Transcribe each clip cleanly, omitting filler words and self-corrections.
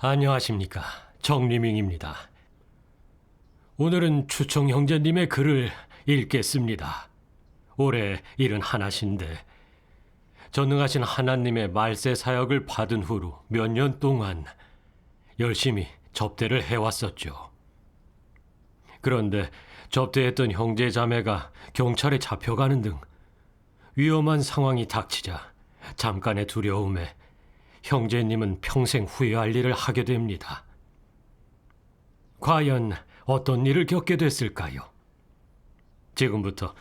안녕하십니까. 정리밍입니다. 오늘은 추청 형제님의 글을 읽겠습니다. 올해 71인데 전능하신 하나님의 말세 사역을 받은 후로 몇 년 동안 열심히 접대를 해왔었죠. 그런데 접대했던 형제 자매가 경찰에 잡혀가는 등 위험한 상황이 닥치자 잠깐의 두려움에 형제님은 평생 후회할 일을 하게 됩니다. 과연 어떤 일을 겪게 됐을까요? 지금부터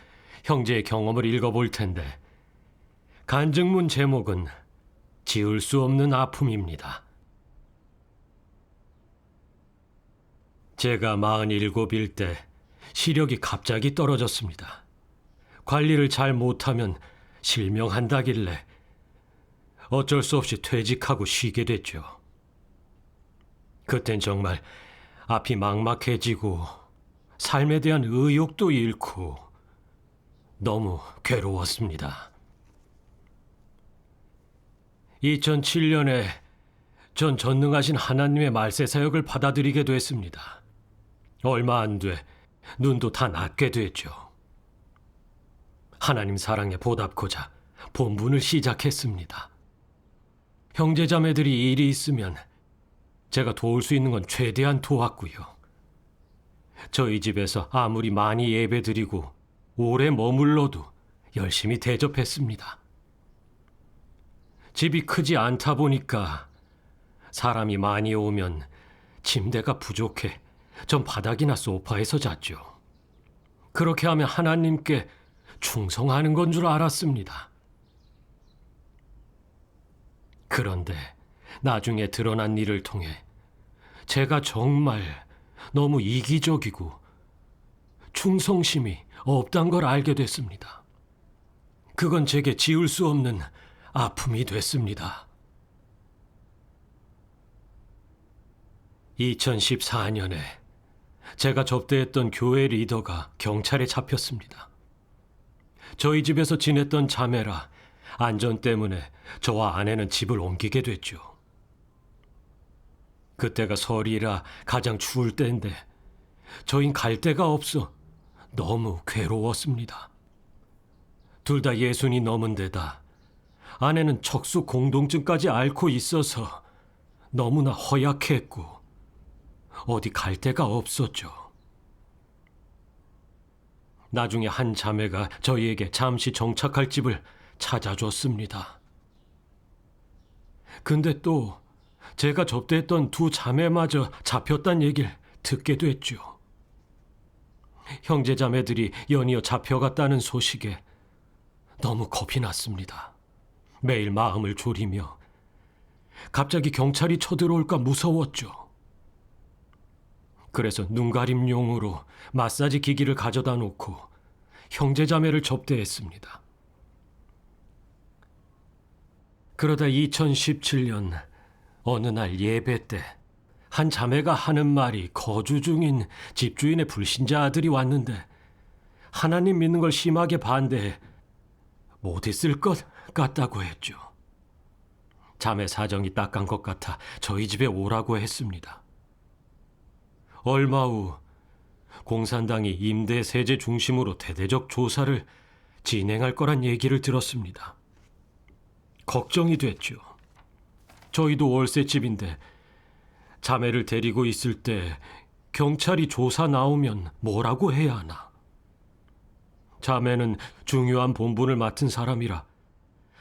형제의 경험을 읽어볼 텐데 간증문 제목은 지울 수 없는 아픔입니다. 제가 47일 때 시력이 갑자기 떨어졌습니다. 관리를 잘 못하면 실명한다길래 어쩔 수 없이 퇴직하고 쉬게 됐죠. 그땐 정말 앞이 막막해지고 삶에 대한 의욕도 잃고 너무 괴로웠습니다. 2007년에 전 전능하신 하나님의 말세 사역을 받아들이게 됐습니다. 얼마 안 돼 눈도 다 낫게 됐죠. 하나님 사랑에 보답고자 본분을 시작했습니다. 형제자매들이 일이 있으면 제가 도울 수 있는 건 최대한 도왔고요. 저희 집에서 아무리 많이 예배드리고 오래 머물러도 열심히 대접했습니다. 집이 크지 않다 보니까 사람이 많이 오면 침대가 부족해 전 바닥이나 소파에서 잤죠. 그렇게 하면 하나님께 충성하는 건 줄 알았습니다. 그런데 나중에 드러난 일을 통해 제가 정말 너무 이기적이고 충성심이 없단 걸 알게 됐습니다. 그건 제게 지울 수 없는 아픔이 됐습니다. 2014년에 제가 접대했던 교회 리더가 경찰에 잡혔습니다. 저희 집에서 지냈던 자매라 안전 때문에 저와 아내는 집을 옮기게 됐죠. 그때가 설이라 가장 추울 때인데 저흰 갈 데가 없어 너무 괴로웠습니다. 둘 다 60이 넘은 데다 아내는 척수 공동증까지 앓고 있어서 너무나 허약했고 어디 갈 데가 없었죠. 나중에 한 자매가 저희에게 잠시 정착할 집을 찾아줬습니다. 근데 또 제가 접대했던 두 자매마저 잡혔단 얘기를 듣게 됐죠. 형제 자매들이 연이어 잡혀갔다는 소식에 너무 겁이 났습니다. 매일 마음을 졸이며 갑자기 경찰이 쳐들어올까 무서웠죠. 그래서 눈가림용으로 마사지 기기를 가져다 놓고 형제 자매를 접대했습니다. 그러다 2017년 어느 날 예배 때 한 자매가 하는 말이 거주 중인 집주인의 불신자 아들이 왔는데 하나님 믿는 걸 심하게 반대해 못 있을 것 같다고 했죠. 자매 사정이 딱한 것 같아 저희 집에 오라고 했습니다. 얼마 후 공산당이 임대 세제 중심으로 대대적 조사를 진행할 거란 얘기를 들었습니다. 걱정이 됐죠. 저희도 월세집인데 자매를 데리고 있을 때 경찰이 조사 나오면 뭐라고 해야 하나? 자매는 중요한 본분을 맡은 사람이라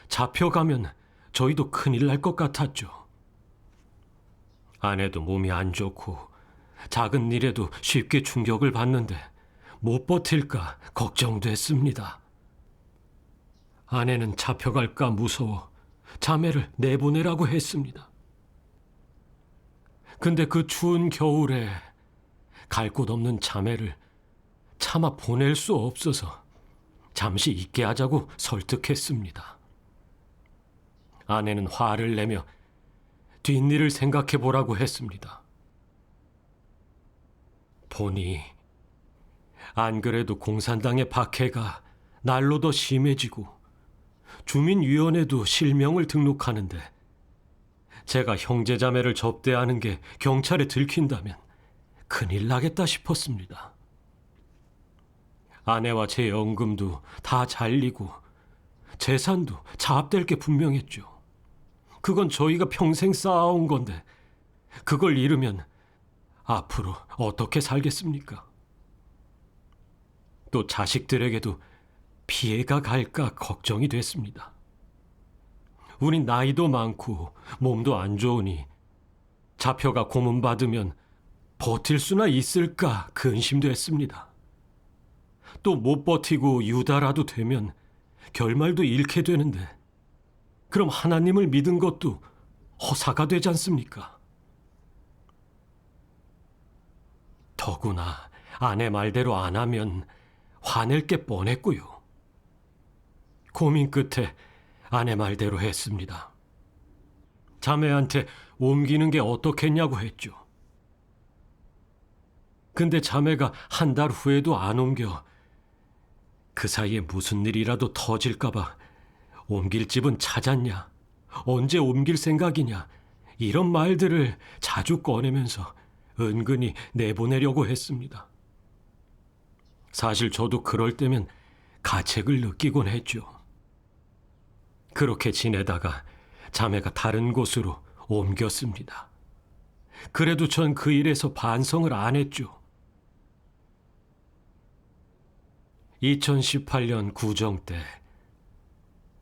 잡혀가면 저희도 큰일 날 것 같았죠. 아내도 몸이 안 좋고 작은 일에도 쉽게 충격을 받는데 못 버틸까 걱정됐습니다. 아내는 잡혀갈까 무서워 자매를 내보내라고 했습니다. 근데 그 추운 겨울에 갈 곳 없는 자매를 차마 보낼 수 없어서 잠시 있게 하자고 설득했습니다. 아내는 화를 내며 뒷일을 생각해 보라고 했습니다. 보니 안 그래도 공산당의 박해가 날로 더 심해지고 주민위원회도 실명을 등록하는데 제가 형제자매를 접대하는 게 경찰에 들킨다면 큰일 나겠다 싶었습니다. 아내와 제 연금도 다 잘리고 재산도 차압될 게 분명했죠. 그건 저희가 평생 쌓아온 건데 그걸 잃으면 앞으로 어떻게 살겠습니까? 또 자식들에게도 피해가 갈까 걱정이 됐습니다. 우린 나이도 많고 몸도 안 좋으니 잡혀가 고문받으면 버틸 수나 있을까 근심도 했습니다. 또 못 버티고 유다라도 되면 결말도 잃게 되는데 그럼 하나님을 믿은 것도 허사가 되지 않습니까? 더구나 아내 말대로 안 하면 화낼 게 뻔했고요. 고민 끝에 아내 말대로 했습니다. 자매한테 옮기는 게 어떻겠냐고 했죠. 근데 자매가 한 달 후에도 안 옮겨 그 사이에 무슨 일이라도 터질까봐 옮길 집은 찾았냐, 언제 옮길 생각이냐 이런 말들을 자주 꺼내면서 은근히 내보내려고 했습니다. 사실 저도 그럴 때면 가책을 느끼곤 했죠. 그렇게 지내다가 자매가 다른 곳으로 옮겼습니다. 그래도 전 그 일에서 반성을 안 했죠. 2018년 구정 때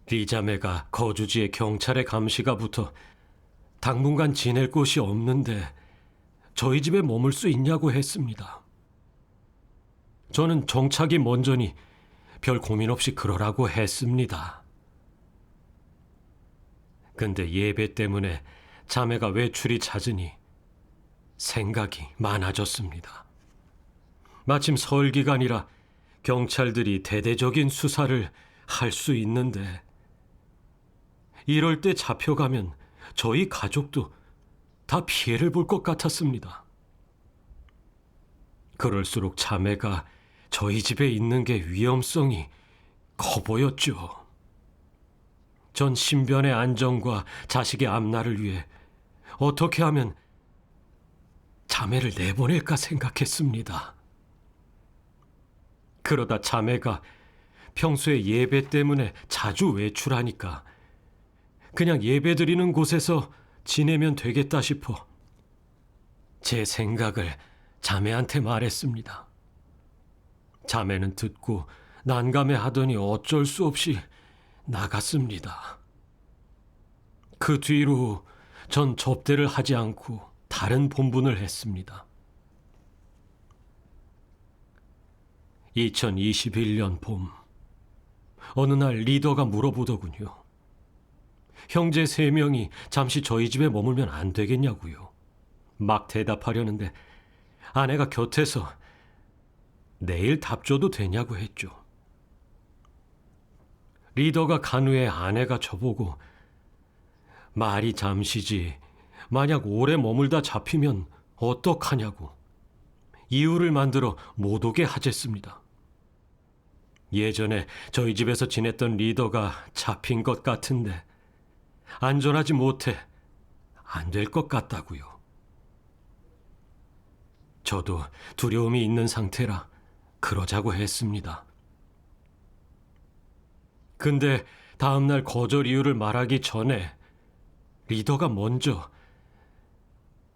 리자매가 거주지에 경찰의 감시가 붙어 당분간 지낼 곳이 없는데 저희 집에 머물 수 있냐고 했습니다. 저는 정착이 먼저니 별 고민 없이 그러라고 했습니다. 근데 예배 때문에 자매가 외출이 잦으니 생각이 많아졌습니다. 마침 설 기간이라 경찰들이 대대적인 수사를 할 수 있는데 이럴 때 잡혀가면 저희 가족도 다 피해를 볼 것 같았습니다. 그럴수록 자매가 저희 집에 있는 게 위험성이 커 보였죠. 전 신변의 안정과 자식의 앞날을 위해 어떻게 하면 자매를 내보낼까 생각했습니다. 그러다 자매가 평소에 예배 때문에 자주 외출하니까 그냥 예배 드리는 곳에서 지내면 되겠다 싶어 제 생각을 자매한테 말했습니다. 자매는 듣고 난감해 하더니 어쩔 수 없이 나갔습니다. 그 뒤로 전 접대를 하지 않고 다른 본분을 했습니다. 2021년 봄, 어느 날 리더가 물어보더군요. 형제 3명이 잠시 저희 집에 머물면 안 되겠냐고요. 막 대답하려는데 아내가 곁에서 내일 답 줘도 되냐고 했죠. 리더가 간 후에 아내가 저보고 말이 잠시지 만약 오래 머물다 잡히면 어떡하냐고 이유를 만들어 못 오게 하셨습니다. 예전에 저희 집에서 지냈던 리더가 잡힌 것 같은데 안전하지 못해 안 될 것 같다고요. 저도 두려움이 있는 상태라 그러자고 했습니다. 근데 다음날 거절 이유를 말하기 전에 리더가 먼저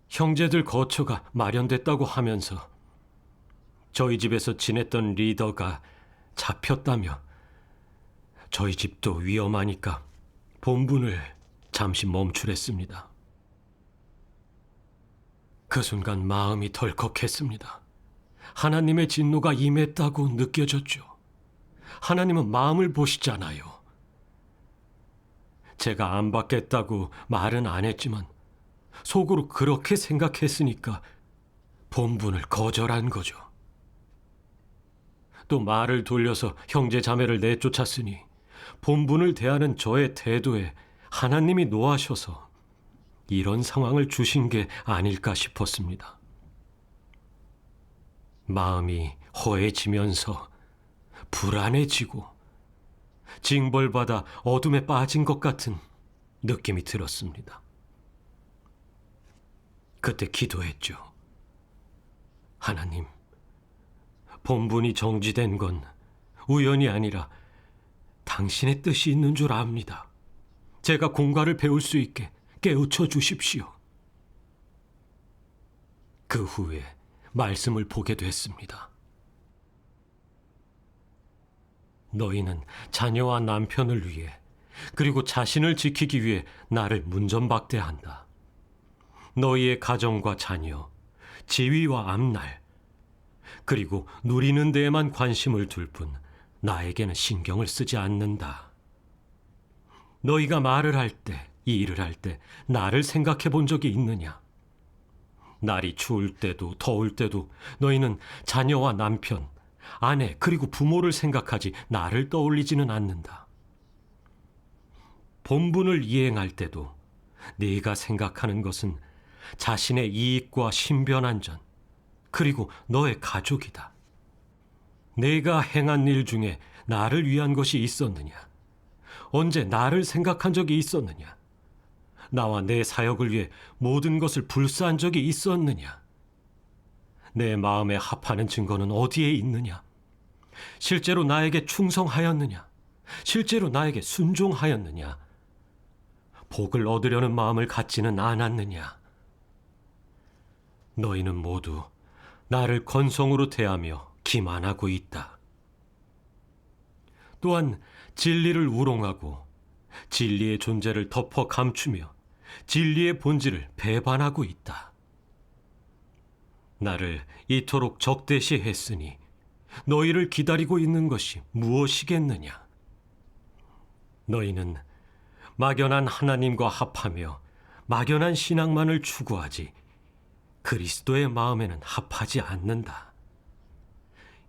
형제들 거처가 마련됐다고 하면서 저희 집에서 지냈던 리더가 잡혔다며 저희 집도 위험하니까 본분을 잠시 멈추랬습니다. 그 순간 마음이 덜컥했습니다. 하나님의 진노가 임했다고 느껴졌죠. 하나님은 마음을 보시잖아요. 제가 안 받겠다고 말은 안 했지만 속으로 그렇게 생각했으니까 본분을 거절한 거죠. 또 말을 돌려서 형제 자매를 내쫓았으니 본분을 대하는 저의 태도에 하나님이 노하셔서 이런 상황을 주신 게 아닐까 싶었습니다. 마음이 허해지면서 불안해지고 징벌받아 어둠에 빠진 것 같은 느낌이 들었습니다. 그때 기도했죠. 하나님, 본분이 정지된 건 우연이 아니라 당신의 뜻이 있는 줄 압니다. 제가 공과를 배울 수 있게 깨우쳐 주십시오. 그 후에 말씀을 보게 됐습니다. 너희는 자녀와 남편을 위해 그리고 자신을 지키기 위해 나를 문전박대한다. 너희의 가정과 자녀, 지위와 앞날, 그리고 누리는 데에만 관심을 둘 뿐 나에게는 신경을 쓰지 않는다. 너희가 말을 할 때, 이 일을 할 때 나를 생각해 본 적이 있느냐? 날이 추울 때도 더울 때도 너희는 자녀와 남편, 아내 그리고 부모를 생각하지 나를 떠올리지는 않는다. 본분을 이행할 때도 네가 생각하는 것은 자신의 이익과 신변안전 그리고 너의 가족이다. 내가 행한 일 중에 나를 위한 것이 있었느냐? 언제 나를 생각한 적이 있었느냐? 나와 내 사역을 위해 모든 것을 불사한 적이 있었느냐? 내 마음에 합하는 증거는 어디에 있느냐? 실제로 나에게 충성하였느냐? 실제로 나에게 순종하였느냐? 복을 얻으려는 마음을 갖지는 않았느냐? 너희는 모두 나를 건성으로 대하며 기만하고 있다. 또한 진리를 우롱하고 진리의 존재를 덮어 감추며 진리의 본질을 배반하고 있다. 나를 이토록 적대시했으니 너희를 기다리고 있는 것이 무엇이겠느냐? 너희는 막연한 하나님과 합하며 막연한 신앙만을 추구하지 그리스도의 마음에는 합하지 않는다.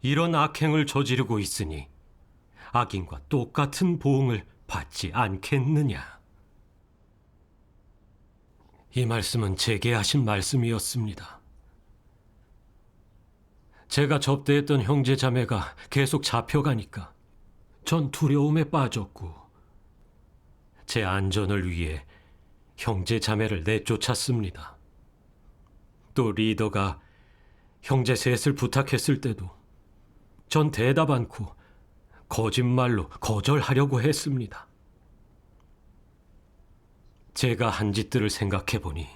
이런 악행을 저지르고 있으니 악인과 똑같은 보응을 받지 않겠느냐? 이 말씀은 제게 하신 말씀이었습니다. 제가 접대했던 형제 자매가 계속 잡혀가니까 전 두려움에 빠졌고 제 안전을 위해 형제 자매를 내쫓았습니다. 또 리더가 형제 셋을 부탁했을 때도 전 대답 않고 거짓말로 거절하려고 했습니다. 제가 한 짓들을 생각해 보니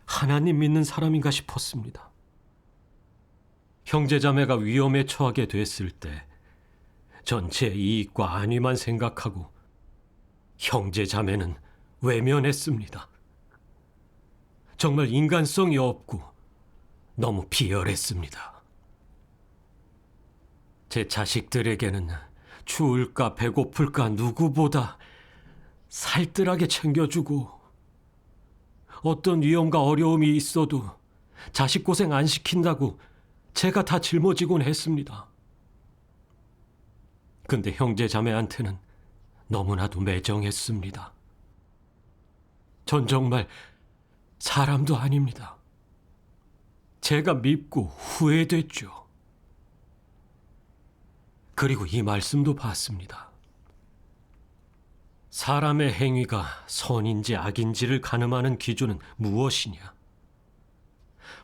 하나님 믿는 사람인가 싶었습니다. 형제자매가 위험에 처하게 됐을 때 전체 이익과 안위만 생각하고 형제자매는 외면했습니다. 정말 인간성이 없고 너무 비열했습니다. 제 자식들에게는 추울까 배고플까 누구보다 살뜰하게 챙겨주고 어떤 위험과 어려움이 있어도 자식 고생 안 시킨다고 제가 다 짊어지곤 했습니다. 근데 형제 자매한테는 너무나도 매정했습니다. 전 정말 사람도 아닙니다. 제가 밉고 후회됐죠. 그리고 이 말씀도 봤습니다. 사람의 행위가 선인지 악인지를 가늠하는 기준은 무엇이냐?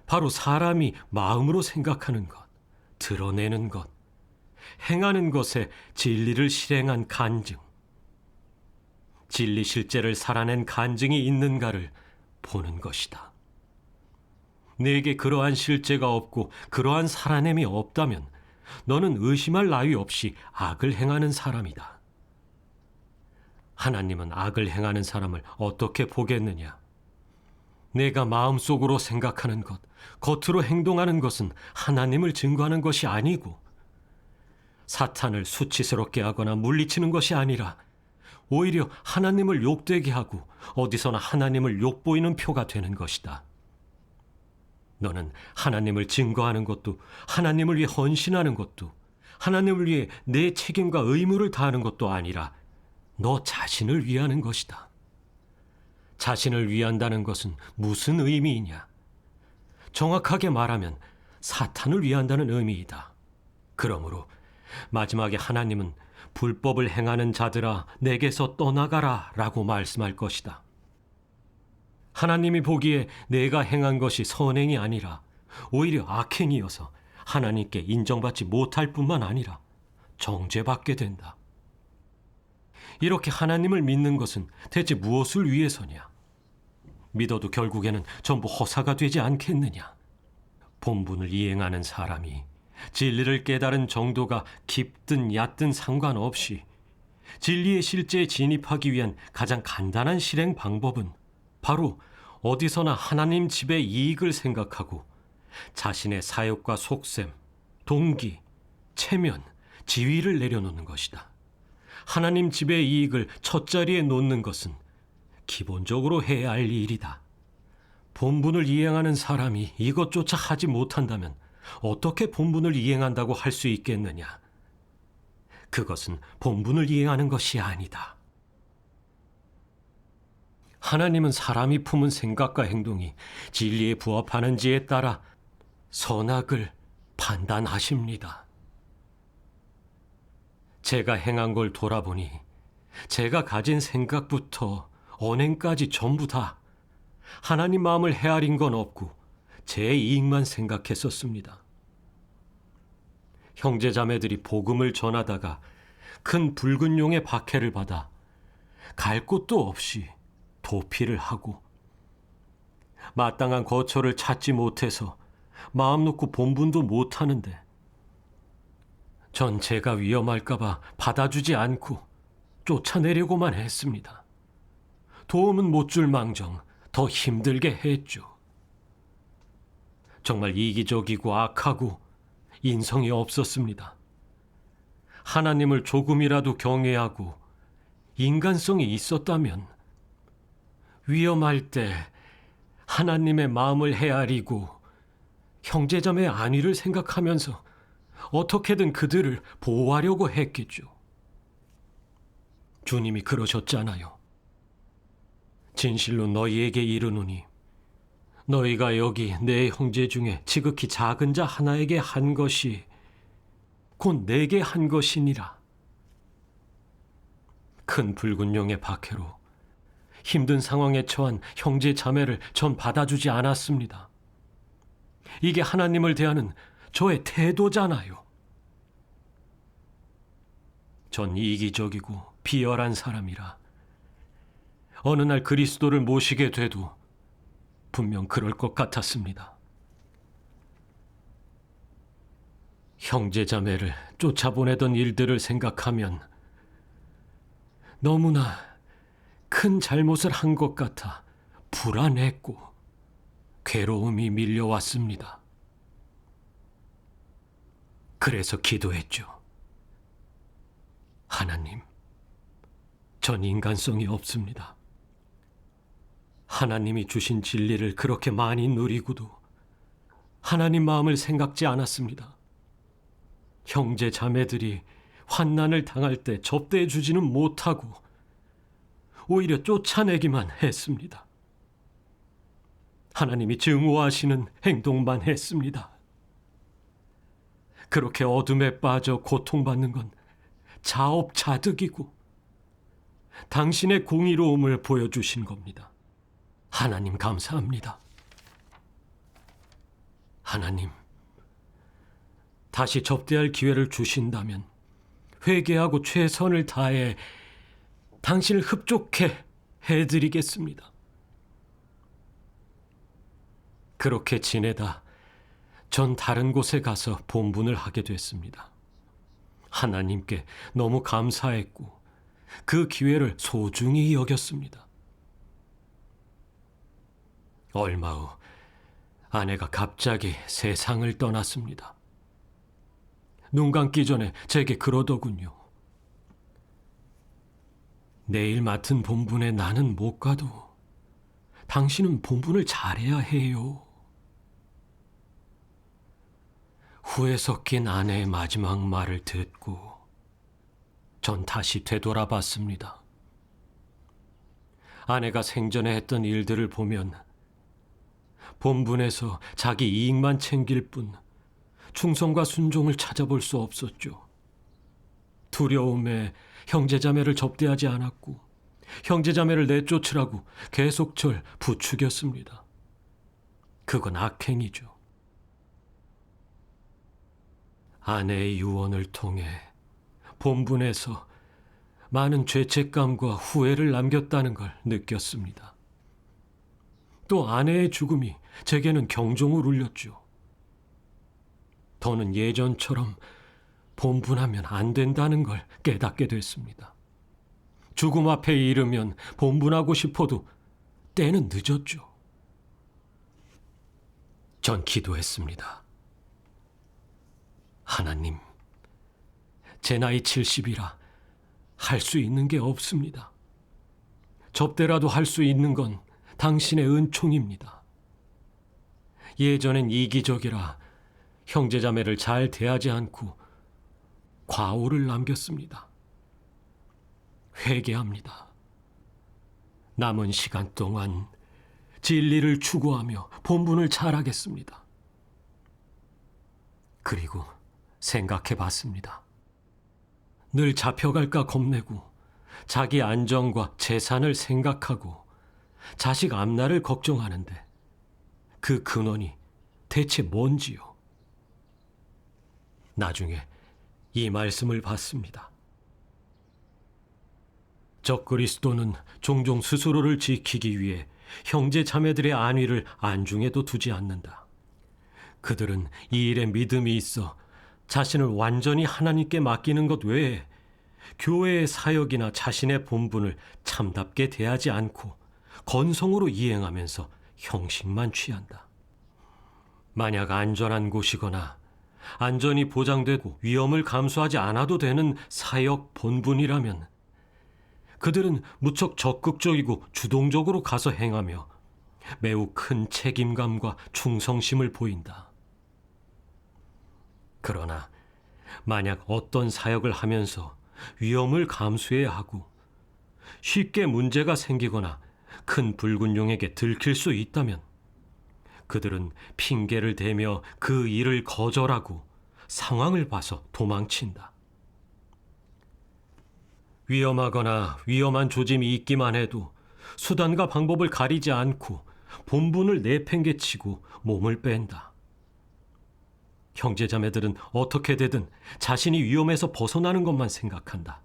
바로 사람이 마음으로 생각하는 것, 드러내는 것, 행하는 것에 진리를 실행한 간증, 진리 실제를 살아낸 간증이 있는가를 보는 것이다. 내게 그러한 실제가 없고 그러한 살아냄이 없다면 너는 의심할 나위 없이 악을 행하는 사람이다. 하나님은 악을 행하는 사람을 어떻게 보겠느냐? 내가 마음속으로 생각하는 것, 겉으로 행동하는 것은 하나님을 증거하는 것이 아니고 사탄을 수치스럽게 하거나 물리치는 것이 아니라 오히려 하나님을 욕되게 하고 어디서나 하나님을 욕보이는 표가 되는 것이다. 너는 하나님을 증거하는 것도 하나님을 위해 헌신하는 것도 하나님을 위해 내 책임과 의무를 다하는 것도 아니라 너 자신을 위하는 것이다. 자신을 위한다는 것은 무슨 의미이냐? 정확하게 말하면 사탄을 위한다는 의미이다. 그러므로 마지막에 하나님은 불법을 행하는 자들아 내게서 떠나가라 라고 말씀할 것이다. 하나님이 보기에 내가 행한 것이 선행이 아니라 오히려 악행이어서 하나님께 인정받지 못할 뿐만 아니라 정죄받게 된다. 이렇게 하나님을 믿는 것은 대체 무엇을 위해서냐? 믿어도 결국에는 전부 허사가 되지 않겠느냐? 본분을 이행하는 사람이 진리를 깨달은 정도가 깊든 얕든 상관없이 진리의 실제에 진입하기 위한 가장 간단한 실행 방법은 바로 어디서나 하나님 집의 이익을 생각하고 자신의 사욕과 속셈, 동기, 체면, 지위를 내려놓는 것이다. 하나님 집의 이익을 첫자리에 놓는 것은 기본적으로 해야 할 일이다. 본분을 이행하는 사람이 이것조차 하지 못한다면 어떻게 본분을 이행한다고 할 수 있겠느냐? 그것은 본분을 이행하는 것이 아니다. 하나님은 사람이 품은 생각과 행동이 진리에 부합하는지에 따라 선악을 판단하십니다. 제가 행한 걸 돌아보니 제가 가진 생각부터 언행까지 전부 다 하나님 마음을 헤아린 건 없고 제 이익만 생각했었습니다. 형제자매들이 복음을 전하다가 큰 붉은 용의 박해를 받아 갈 곳도 없이 도피를 하고 마땅한 거처를 찾지 못해서 마음 놓고 본분도 못하는데 전 제가 위험할까봐 받아주지 않고 쫓아내려고만 했습니다. 도움은 못 줄 망정 더 힘들게 했죠. 정말 이기적이고 악하고 인성이 없었습니다. 하나님을 조금이라도 경외하고 인간성이 있었다면 위험할 때 하나님의 마음을 헤아리고 형제자매의 안위를 생각하면서 어떻게든 그들을 보호하려고 했겠죠. 주님이 그러셨잖아요. 진실로 너희에게 이르노니 너희가 여기 내 형제 중에 지극히 작은 자 하나에게 한 것이 곧 내게 한 것이니라. 큰 붉은 용의 박해로 힘든 상황에 처한 형제 자매를 전 받아주지 않았습니다. 이게 하나님을 대하는 저의 태도잖아요. 전 이기적이고 비열한 사람이라 어느 날 그리스도를 모시게 돼도 분명 그럴 것 같았습니다. 형제자매를 쫓아보내던 일들을 생각하면 너무나 큰 잘못을 한 것 같아 불안했고 괴로움이 밀려왔습니다. 그래서 기도했죠. 하나님, 전 인간성이 없습니다. 하나님이 주신 진리를 그렇게 많이 누리고도 하나님 마음을 생각지 않았습니다. 형제 자매들이 환난을 당할 때 접대해 주지는 못하고 오히려 쫓아내기만 했습니다. 하나님이 증오하시는 행동만 했습니다. 그렇게 어둠에 빠져 고통받는 건 자업자득이고 당신의 공의로움을 보여주신 겁니다. 하나님 감사합니다. 하나님, 다시 접대할 기회를 주신다면 회개하고 최선을 다해 당신을 흡족해 해드리겠습니다. 그렇게 지내다 전 다른 곳에 가서 본분을 하게 됐습니다. 하나님께 너무 감사했고 그 기회를 소중히 여겼습니다. 얼마 후 아내가 갑자기 세상을 떠났습니다. 눈 감기 전에 제게 그러더군요. 내일 맡은 본분에 나는 못 가도 당신은 본분을 잘해야 해요. 후회 섞인 아내의 마지막 말을 듣고 전 다시 되돌아봤습니다. 아내가 생전에 했던 일들을 보면 본분에서 자기 이익만 챙길 뿐 충성과 순종을 찾아볼 수 없었죠. 두려움에 형제자매를 접대하지 않았고 형제자매를 내쫓으라고 계속 절 부추겼습니다. 그건 악행이죠. 아내의 유언을 통해 본분에서 많은 죄책감과 후회를 남겼다는 걸 느꼈습니다. 또 아내의 죽음이 제게는 경종을 울렸죠. 더는 예전처럼 본분하면 안 된다는 걸 깨닫게 됐습니다. 죽음 앞에 이르면 본분하고 싶어도 때는 늦었죠. 전 기도했습니다. 하나님, 제 나이 70이라 할 수 있는 게 없습니다. 접대라도 할 수 있는 건 당신의 은총입니다. 예전엔 이기적이라 형제자매를 잘 대하지 않고 과오를 남겼습니다. 회개합니다. 남은 시간 동안 진리를 추구하며 본분을 잘하겠습니다. 그리고 생각해 봤습니다. 늘 잡혀갈까 겁내고 자기 안정과 재산을 생각하고 자식 앞날을 걱정하는데 그 근원이 대체 뭔지요? 나중에 이 말씀을 받습니다. 적그리스도는 종종 스스로를 지키기 위해 형제 자매들의 안위를 안중에도 두지 않는다. 그들은 이 일에 믿음이 있어 자신을 완전히 하나님께 맡기는 것 외에 교회의 사역이나 자신의 본분을 참답게 대하지 않고 건성으로 이행하면서 형식만 취한다. 만약 안전한 곳이거나 안전이 보장되고 위험을 감수하지 않아도 되는 사역 본분이라면 그들은 무척 적극적이고 주동적으로 가서 행하며 매우 큰 책임감과 충성심을 보인다. 그러나 만약 어떤 사역을 하면서 위험을 감수해야 하고 쉽게 문제가 생기거나 큰 불균형에게 들킬 수 있다면 그들은 핑계를 대며 그 일을 거절하고 상황을 봐서 도망친다. 위험하거나 위험한 조짐이 있기만 해도 수단과 방법을 가리지 않고 본분을 내팽개치고 몸을 뺀다. 형제자매들은 어떻게 되든 자신이 위험에서 벗어나는 것만 생각한다.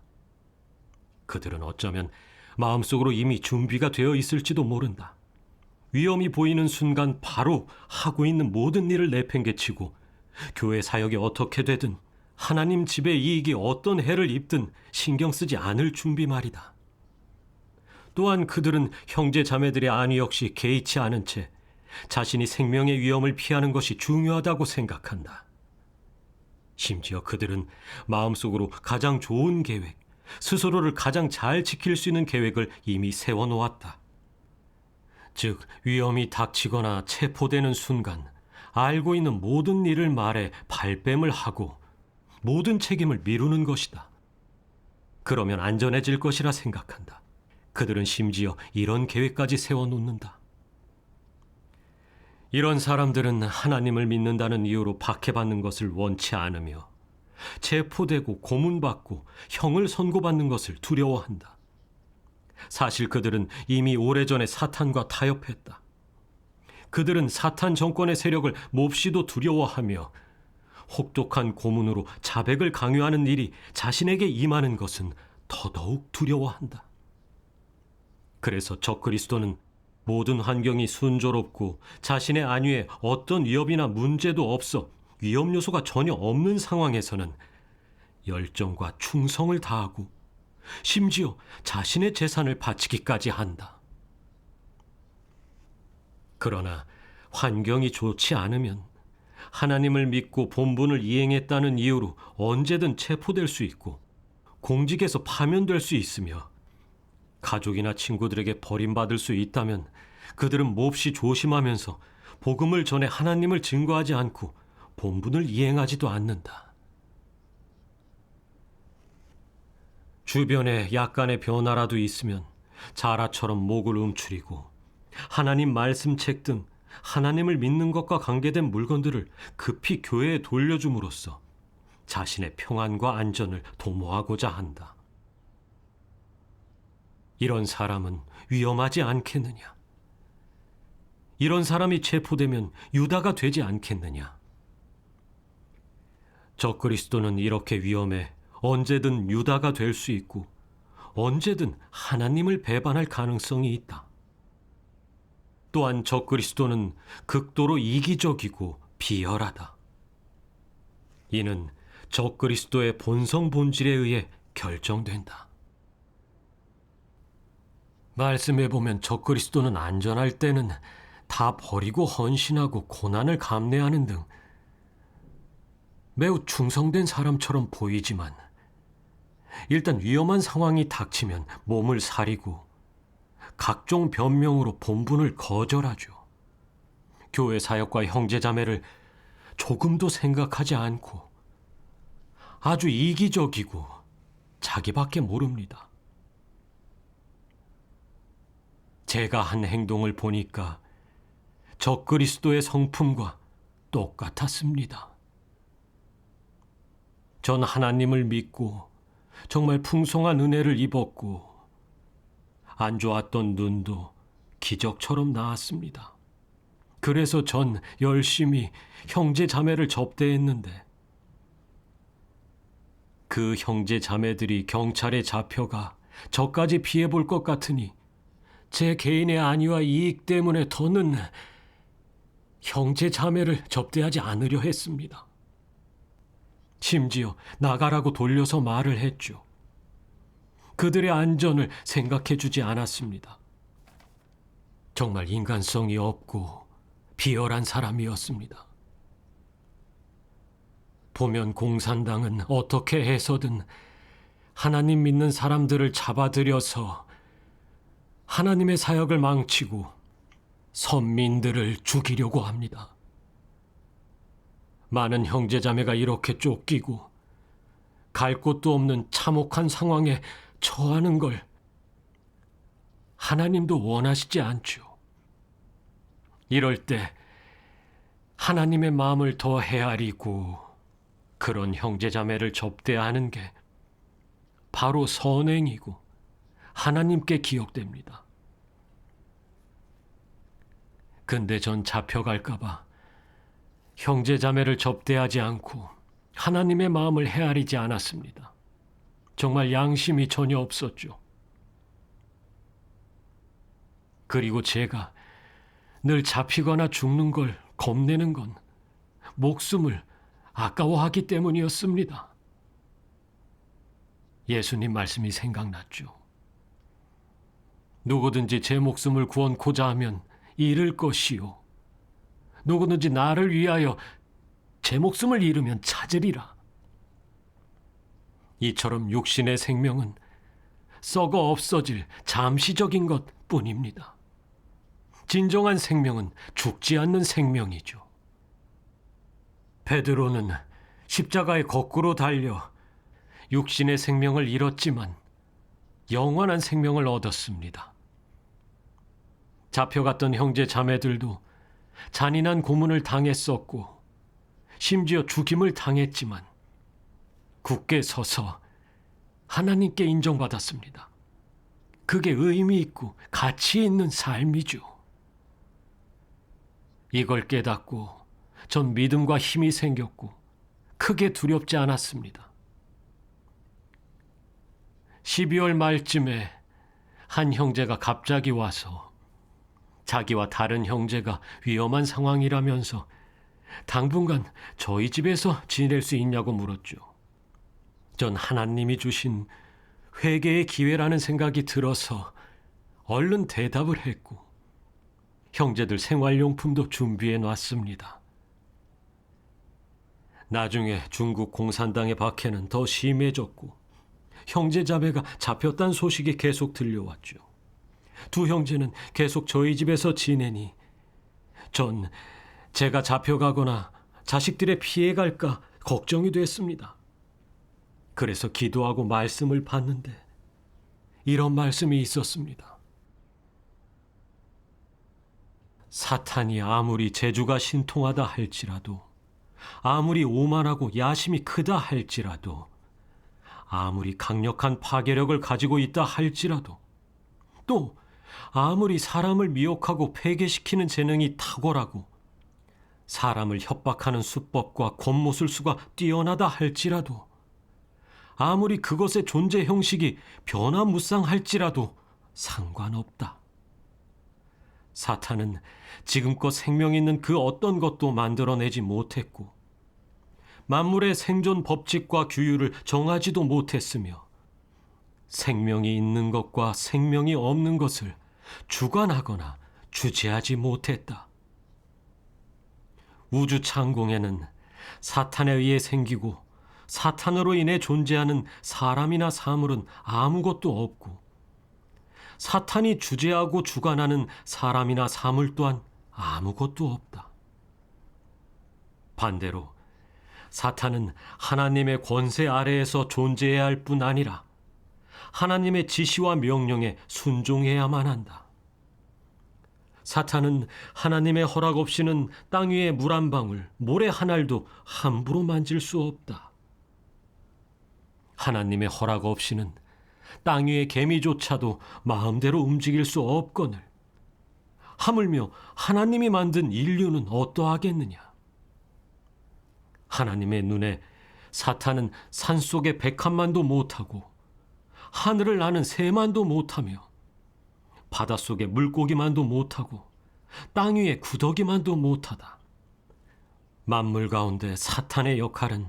그들은 어쩌면 마음속으로 이미 준비가 되어 있을지도 모른다. 위험이 보이는 순간 바로 하고 있는 모든 일을 내팽개치고 교회 사역이 어떻게 되든 하나님 집의 이익이 어떤 해를 입든 신경 쓰지 않을 준비 말이다. 또한 그들은 형제 자매들의 안위 역시 개의치 않은 채 자신이 생명의 위험을 피하는 것이 중요하다고 생각한다. 심지어 그들은 마음속으로 가장 좋은 계획, 스스로를 가장 잘 지킬 수 있는 계획을 이미 세워놓았다. 즉, 위험이 닥치거나 체포되는 순간 알고 있는 모든 일을 말해 발뺌을 하고 모든 책임을 미루는 것이다. 그러면 안전해질 것이라 생각한다. 그들은 심지어 이런 계획까지 세워놓는다. 이런 사람들은 하나님을 믿는다는 이유로 박해받는 것을 원치 않으며 체포되고 고문받고 형을 선고받는 것을 두려워한다. 사실 그들은 이미 오래전에 사탄과 타협했다. 그들은 사탄 정권의 세력을 몹시도 두려워하며 혹독한 고문으로 자백을 강요하는 일이 자신에게 임하는 것은 더더욱 두려워한다. 그래서 적그리스도는 모든 환경이 순조롭고 자신의 안위에 어떤 위협이나 문제도 없어 위험 요소가 전혀 없는 상황에서는 열정과 충성을 다하고 심지어 자신의 재산을 바치기까지 한다. 그러나 환경이 좋지 않으면 하나님을 믿고 본분을 이행했다는 이유로 언제든 체포될 수 있고 공직에서 파면될 수 있으며 가족이나 친구들에게 버림받을 수 있다면 그들은 몹시 조심하면서 복음을 전해 하나님을 증거하지 않고 본분을 이행하지도 않는다. 주변에 약간의 변화라도 있으면 자라처럼 목을 움츠리고 하나님 말씀책 등 하나님을 믿는 것과 관계된 물건들을 급히 교회에 돌려줌으로써 자신의 평안과 안전을 도모하고자 한다. 이런 사람은 위험하지 않겠느냐? 이런 사람이 체포되면 유다가 되지 않겠느냐? 적그리스도는 이렇게 위험해 언제든 유다가 될 수 있고 언제든 하나님을 배반할 가능성이 있다. 또한 적그리스도는 극도로 이기적이고 비열하다. 이는 적그리스도의 본성 본질에 의해 결정된다. 말씀해 보면 적그리스도는 안전할 때는 다 버리고 헌신하고 고난을 감내하는 등 매우 충성된 사람처럼 보이지만 일단 위험한 상황이 닥치면 몸을 사리고 각종 변명으로 본분을 거절하죠. 교회 사역과 형제자매를 조금도 생각하지 않고 아주 이기적이고 자기밖에 모릅니다. 제가 한 행동을 보니까 적그리스도의 성품과 똑같았습니다. 전 하나님을 믿고 정말 풍성한 은혜를 입었고 안 좋았던 눈도 기적처럼 나았습니다. 그래서 전 열심히 형제 자매를 접대했는데 그 형제 자매들이 경찰에 잡혀가 저까지 피해볼 것 같으니 제 개인의 안위와 이익 때문에 더는 형제 자매를 접대하지 않으려 했습니다. 심지어 나가라고 돌려서 말을 했죠. 그들의 안전을 생각해 주지 않았습니다. 정말 인간성이 없고 비열한 사람이었습니다. 보면 공산당은 어떻게 해서든 하나님 믿는 사람들을 잡아들여서 하나님의 사역을 망치고 선민들을 죽이려고 합니다. 많은 형제자매가 이렇게 쫓기고 갈 곳도 없는 참혹한 상황에 처하는 걸 하나님도 원하시지 않죠. 이럴 때 하나님의 마음을 더 헤아리고 그런 형제자매를 접대하는 게 바로 선행이고 하나님께 기억됩니다. 근데 전 잡혀갈까봐 형제자매를 접대하지 않고 하나님의 마음을 헤아리지 않았습니다. 정말 양심이 전혀 없었죠. 그리고 제가 늘 잡히거나 죽는 걸 겁내는 건 목숨을 아까워하기 때문이었습니다. 예수님 말씀이 생각났죠. 누구든지 제 목숨을 구원코자 하면 잃을 것이요 누구든지 나를 위하여 제 목숨을 잃으면 찾으리라. 이처럼 육신의 생명은 썩어 없어질 잠시적인 것뿐입니다. 진정한 생명은 죽지 않는 생명이죠. 베드로는 십자가에 거꾸로 달려 육신의 생명을 잃었지만 영원한 생명을 얻었습니다. 잡혀갔던 형제 자매들도 잔인한 고문을 당했었고 심지어 죽임을 당했지만 굳게 서서 하나님께 인정받았습니다. 그게 의미 있고 가치 있는 삶이죠. 이걸 깨닫고 전 믿음과 힘이 생겼고 크게 두렵지 않았습니다. 12월 말쯤에 한 형제가 갑자기 와서 자기와 다른 형제가 위험한 상황이라면서 당분간 저희 집에서 지낼 수 있냐고 물었죠. 전 하나님이 주신 회개의 기회라는 생각이 들어서 얼른 대답을 했고 형제들 생활용품도 준비해 놨습니다. 나중에 중국 공산당의 박해는 더 심해졌고 형제자매가 잡혔다는 소식이 계속 들려왔죠. 두 형제는 계속 저희 집에서 지내니 전 제가 잡혀가거나 자식들의 피해갈까 걱정이 됐습니다. 그래서 기도하고 말씀을 받는데 이런 말씀이 있었습니다. 사탄이 아무리 재주가 신통하다 할지라도 아무리 오만하고 야심이 크다 할지라도 아무리 강력한 파괴력을 가지고 있다 할지라도 또 아무리 사람을 미혹하고 폐괴시키는 재능이 탁월하고 사람을 협박하는 수법과 권모술수가 뛰어나다 할지라도 아무리 그것의 존재 형식이 변화무쌍할지라도 상관없다. 사탄은 지금껏 생명 있는 그 어떤 것도 만들어내지 못했고 만물의 생존 법칙과 규율을 정하지도 못했으며 생명이 있는 것과 생명이 없는 것을 주관하거나 주재하지 못했다. 우주 창공에는 사탄에 의해 생기고 사탄으로 인해 존재하는 사람이나 사물은 아무것도 없고 사탄이 주재하고 주관하는 사람이나 사물 또한 아무것도 없다. 반대로 사탄은 하나님의 권세 아래에서 존재해야 할 뿐 아니라 하나님의 지시와 명령에 순종해야만 한다. 사탄은 하나님의 허락 없이는 땅 위에 물 한 방울, 모래 한 알도 함부로 만질 수 없다. 하나님의 허락 없이는 땅 위의 개미조차도 마음대로 움직일 수 없거늘 하물며 하나님이 만든 인류는 어떠하겠느냐. 하나님의 눈에 사탄은 산속의 백합만도 못하고 하늘을 나는 새만도 못하며 바닷속의 물고기만도 못하고 땅 위의 구더기만도 못하다. 만물 가운데 사탄의 역할은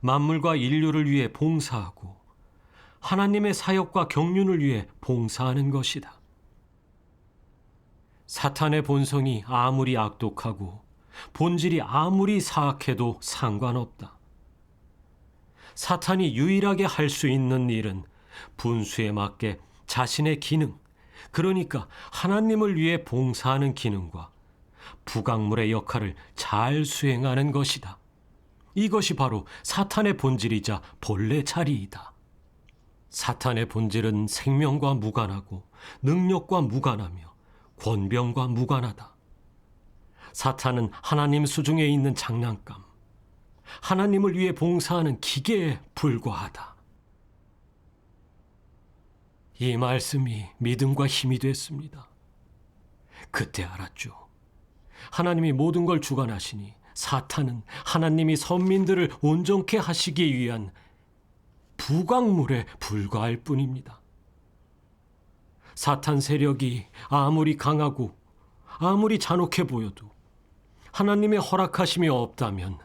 만물과 인류를 위해 봉사하고 하나님의 사역과 경륜을 위해 봉사하는 것이다. 사탄의 본성이 아무리 악독하고 본질이 아무리 사악해도 상관없다. 사탄이 유일하게 할 수 있는 일은 분수에 맞게 자신의 기능, 그러니까 하나님을 위해 봉사하는 기능과 부각물의 역할을 잘 수행하는 것이다. 이것이 바로 사탄의 본질이자 본래 자리이다. 사탄의 본질은 생명과 무관하고 능력과 무관하며 권병과 무관하다. 사탄은 하나님 수중에 있는 장난감, 하나님을 위해 봉사하는 기계에 불과하다. 이 말씀이 믿음과 힘이 됐습니다. 그때 알았죠. 하나님이 모든 걸 주관하시니 사탄은 하나님이 선민들을 온전케 하시기 위한 부각물에 불과할 뿐입니다. 사탄 세력이 아무리 강하고 아무리 잔혹해 보여도 하나님의 허락하심이 없다면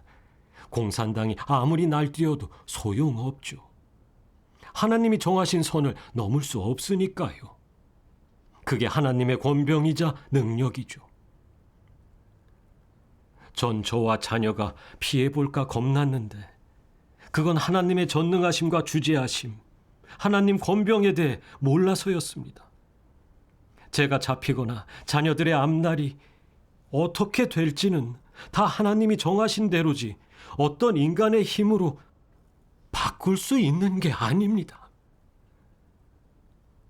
공산당이 아무리 날뛰어도 소용없죠. 하나님이 정하신 선을 넘을 수 없으니까요. 그게 하나님의 권병이자 능력이죠. 전 저와 자녀가 피해볼까 겁났는데 그건 하나님의 전능하심과 주재하심, 하나님 권병에 대해 몰라서였습니다. 제가 잡히거나 자녀들의 앞날이 어떻게 될지는 다 하나님이 정하신 대로지 어떤 인간의 힘으로 바꿀 수 있는 게 아닙니다.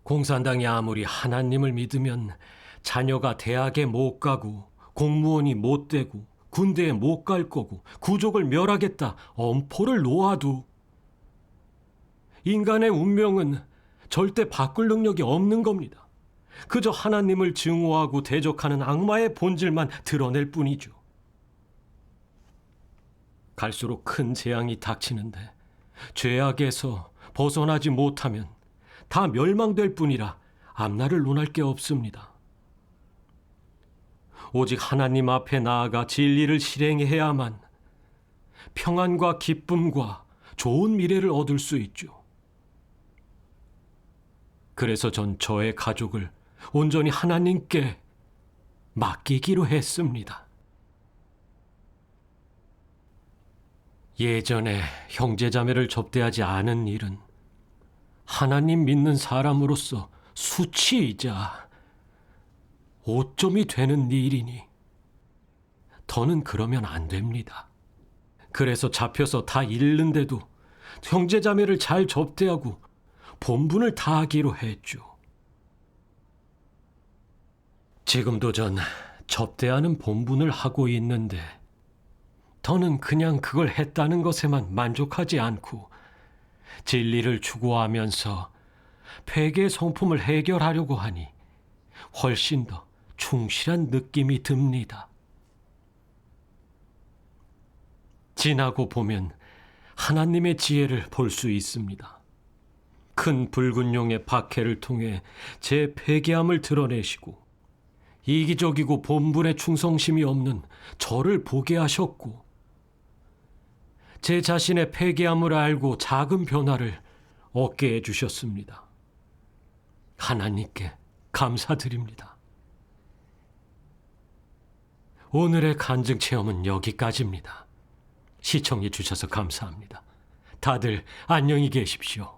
공산당이 아무리 하나님을 믿으면 자녀가 대학에 못 가고 공무원이 못 되고 군대에 못 갈 거고 구족을 멸하겠다 엄포를 놓아도 인간의 운명은 절대 바꿀 능력이 없는 겁니다. 그저 하나님을 증오하고 대적하는 악마의 본질만 드러낼 뿐이죠. 갈수록 큰 재앙이 닥치는데 죄악에서 벗어나지 못하면 다 멸망될 뿐이라 앞날을 논할 게 없습니다. 오직 하나님 앞에 나아가 진리를 실행해야만 평안과 기쁨과 좋은 미래를 얻을 수 있죠. 그래서 전 저의 가족을 온전히 하나님께 맡기기로 했습니다. 예전에 형제자매를 접대하지 않은 일은 하나님 믿는 사람으로서 수치이자 오점이 되는 일이니 더는 그러면 안 됩니다. 그래서 잡혀서 다 잃는데도 형제자매를 잘 접대하고 본분을 다하기로 했죠. 지금도 전 접대하는 본분을 하고 있는데 더는 그냥 그걸 했다는 것에만 만족하지 않고 진리를 추구하면서 폐계 성품을 해결하려고 하니 훨씬 더 충실한 느낌이 듭니다. 지나고 보면 하나님의 지혜를 볼 수 있습니다. 큰 붉은 용의 박해를 통해 제 패기함을 드러내시고 이기적이고 본분에 충성심이 없는 저를 보게 하셨고 제 자신의 패기함을 알고 작은 변화를 얻게 해주셨습니다. 하나님께 감사드립니다. 오늘의 간증 체험은 여기까지입니다. 시청해 주셔서 감사합니다. 다들 안녕히 계십시오.